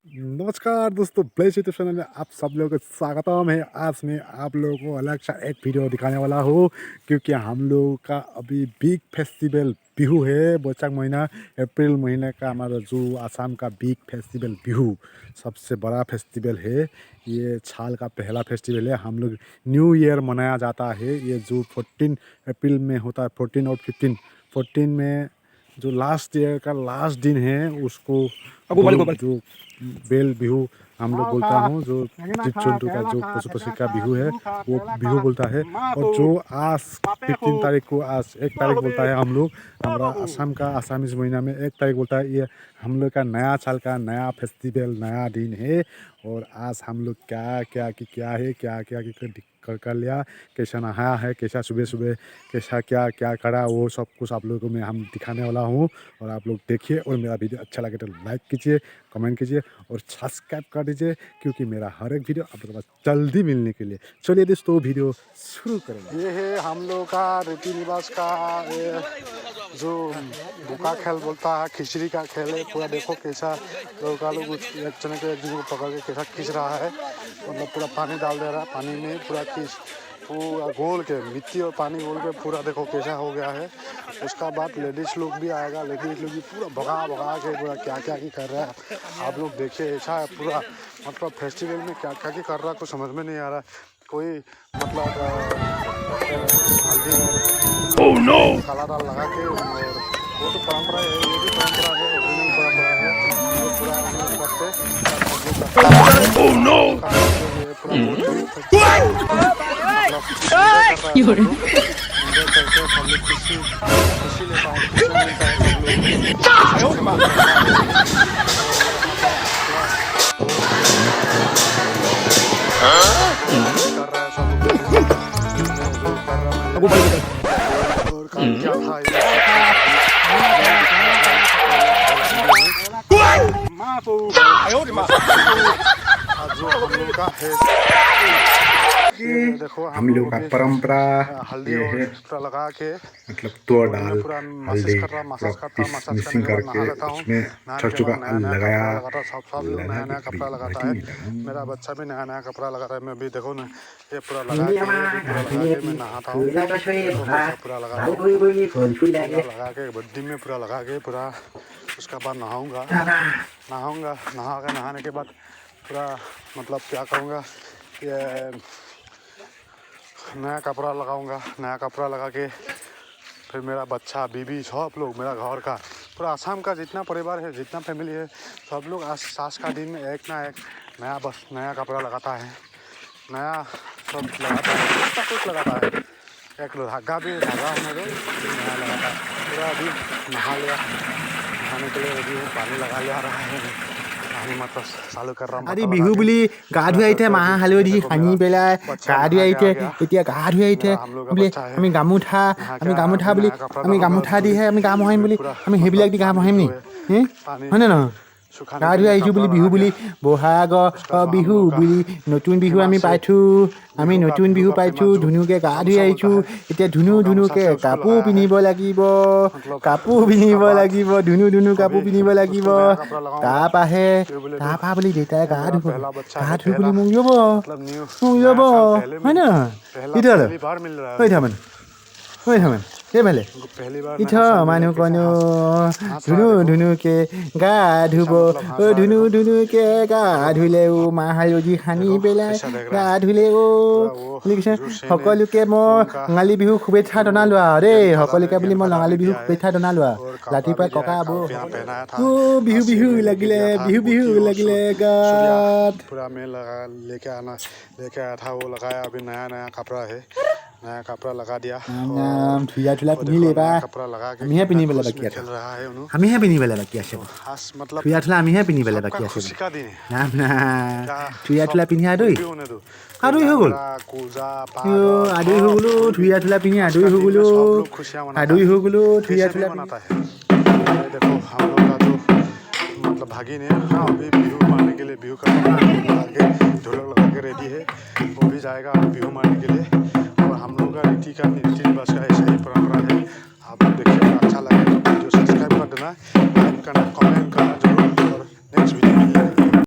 नमस्कार दोस्तों, bless YouTube channel में आप सब लोगों का स्वागतम है। आज मैं आप लोगों को अलग सा एक वीडियो दिखाने वाला हूँ, क्योंकि हम लोगों का अभी बिग फेस्टिवल बिहू है। बोचक महीना अप्रैल महीने का हमारा जो आसाम का बिग फेस्टिवल बिहू सबसे बड़ा फेस्टिवल है। ये साल का पहला फेस्टिवल है। हम लोग न्यू ईयर मनाया जाता है। ये जो 14 अप्रैल में होता है, 14 और 15 में जो लास्ट ईयर का लास्ट दिन है उसको जो बेल बिहू हम लोग बोलता हूँ, जो जीव जंतु का जो पशु पक्षी का बिहू है वो बिहू बोलता है। और जो आज 15 तारीख को, आज 1 तारीख बोलता है हम लोग, हमारा असम का आसामीज महीना में 1 तारीख बोलता है। ये हम लोग का नया साल का नया फेस्टिवल नया दिन है। और आज हम लोग क्या क्या की क्या है, क्या क्या की कर लिया, कैसा नहाया है, कैसा सुबह सुबह कैसा क्या क्या करा, वो सब कुछ आप लोगों को मैं हम दिखाने वाला हूँ। और आप लोग देखिए, और मेरा वीडियो अच्छा लगे तो लाइक कीजिए, कमेंट कीजिए और सब्सक्राइब कर दीजिए, क्योंकि मेरा हर एक वीडियो आप लोगों के पास जल्दी मिलने के लिए। चलिए दोस्तों, वीडियो शुरू करेंगे। ये है हम लोग का रीति रिवाज का जो भूखा खेल बोलता है, खिचड़ी का खेल है। पूरा देखो कैसा लोग एक जने को एक जने को पकड़ के कैसा खींच रहा है, मतलब पूरा पानी डाल दे रहा है, पानी में पूरा पूरा गोल के मिट्टी और पानी गोल के पूरा देखो कैसा हो गया है। उसका बाद लेडीज लोग भी आएगा, लेडीज लोग भी पूरा भगा भगा के पूरा क्या क्या की कर रहा है आप लोग देखिए। ऐसा है पूरा, मतलब फेस्टिवल में क्या क्या की कर रहा है कुछ समझ में नहीं आ रहा। कोई मतलब हल्दी और काला दाल लगा के, और वो तो परंपरा है, ये भी परंपरा है, ओरिजिनल परंपरा है। ये पूरा क्या था जो हम लोग का है, देखो हम लोग का परंपरा हल्दी ये और है, पूरा लगा के मतलब तोड़ डाल पूरा हल्दी मसाज करता मिक्सिंग करने के बाद करके नहा लेता हूँ। उसमें नहाने के सरसों बाद का नया नया लगाया, कपड़ा लगाता, सब लोग लगा नया के नया थोड़ी कपड़ा लगाता बैठी है। नहीं लगा। मेरा बच्चा भी नया नया कपड़ा लगा रहा है। मैं भी देखो ना, ये पूरा लगा के, पूरा लगा के मैं नहाता हूँ। देखो कैसा पूरा लगा हूँ, पूरा लगा के बड्डी में पूरा लगा के पूरा। उसका बाद नहाऊँगा, नहाने के बाद पूरा मतलब क्या करूँगा, ये नया कपड़ा लगाऊंगा। नया कपड़ा लगा के फिर मेरा बच्चा बीबी सब लोग, मेरा घर का पूरा आसाम का जितना परिवार है, जितना फैमिली है, सब लोग आज सास का दिन में एक ना एक नया बस नया कपड़ा लगाता है, नया सब लगाता है, कुछ लगाता है। एक धागा भी धागा होने दो, नया लगाता है। पूरा अभी नहा लिया, नहाने के लिए रेडी है, पानी लगा लिया रहा है, पानी मतलब चालू कर रहा हूँ। আজি বিহু বুলি গা ধুই আহিছে, মাহ হালধি সানি পেলাই গা ধুই আহিছে। এতিয়া গা ধুই আহিছে বোলে আমি গামোঠা বুলি আমি গামোঠা দিহে আমি গা মোহাৰিম বুলি আমি সেইবিলাক দি গা মোহাৰিম নি? হয়নে নহয়? গা ধুই আহিছোঁ বুলি বিহু বুলি, বহাগ বিহু বুলি নতুন বিহু আমি পাইছোঁ, আমি নতুন বিহু পাইছোঁ, ধুনুকৈ গা ধুই আহিছোঁ। এতিয়া ধুনুকৈ কাপোৰ পিন্ধিব লাগিব, ধুনু কাপোৰ পিন্ধিব লাগিব। তাৰপৰা বুলি দেউতাই গা ধুব, গা ধুই বুলি মোক যাব, হয় নহয়? ইথালে হৈ থামেন এইফালে ইথ মানুহ কনো ধুনুকে গা ধুব, ধুনুকে গা ধুলেও মাহ হালধি সানি পেলাই গা ধুলেও বুলি কৈছে। সকলোকে মই ৰঙালী বিহু শুভেচ্ছা জনালো আৰু দেই, সকলোকে বুলি মই ৰঙালী বিহু শুভেচ্ছা জনালো আৰু। ৰাতিপুৱাই ককা বৌ বিহু বিহু লাগিলে, বিহু লাগিলে গাত। पूरा मैं लगा लेके आया था, वो लगाया। अभी नया नया कपड़ा है, नया कपड़ा लगा दिया। और ধুইয়া ধুলা পিন্ধিলে বা कपड़ा लगा के আমিহে পিন্ধিবলৈ खुश বাকী में আছে, खेल रहा है उन्होंने। আমিহে পিন্ধিবলৈ বাকী আছে। आज मतलब ধুইয়া ধুলা আমিহে পিন্ধিবলৈ বাকী सबका আছে। खुशी का दिन है। না क्या ধুইয়া ধুলা পিন্ধি আদৰি भी होने दो, আদৰি হৈ গ'ল। पूजा আদৰি হৈ গ'লো, ধুইয়া ধুলা পিন্ধি আদৰি হৈ গ'লো, सब लोग खुशियाँ मनाता আদৰি है। হৈ গ'লো, ধুইয়া कैसे भी ধুলা मनाता है। ये देखो हम लोग का जो मतलब भागिन है, हाँ अभी बिहू मारने के लिए, बिहू का ढोलक लगा के रेडी है, वो भी जाएगा अभी बिहू मारने के लिए। और हम लोग का रीति रिवाज का ऐसा ही परंपरा है। आप लोग देखिए, अच्छा लगे तो सब्सक्राइब कर देना, लाइक करना, कमेंट करना जरूर। और नेक्स्ट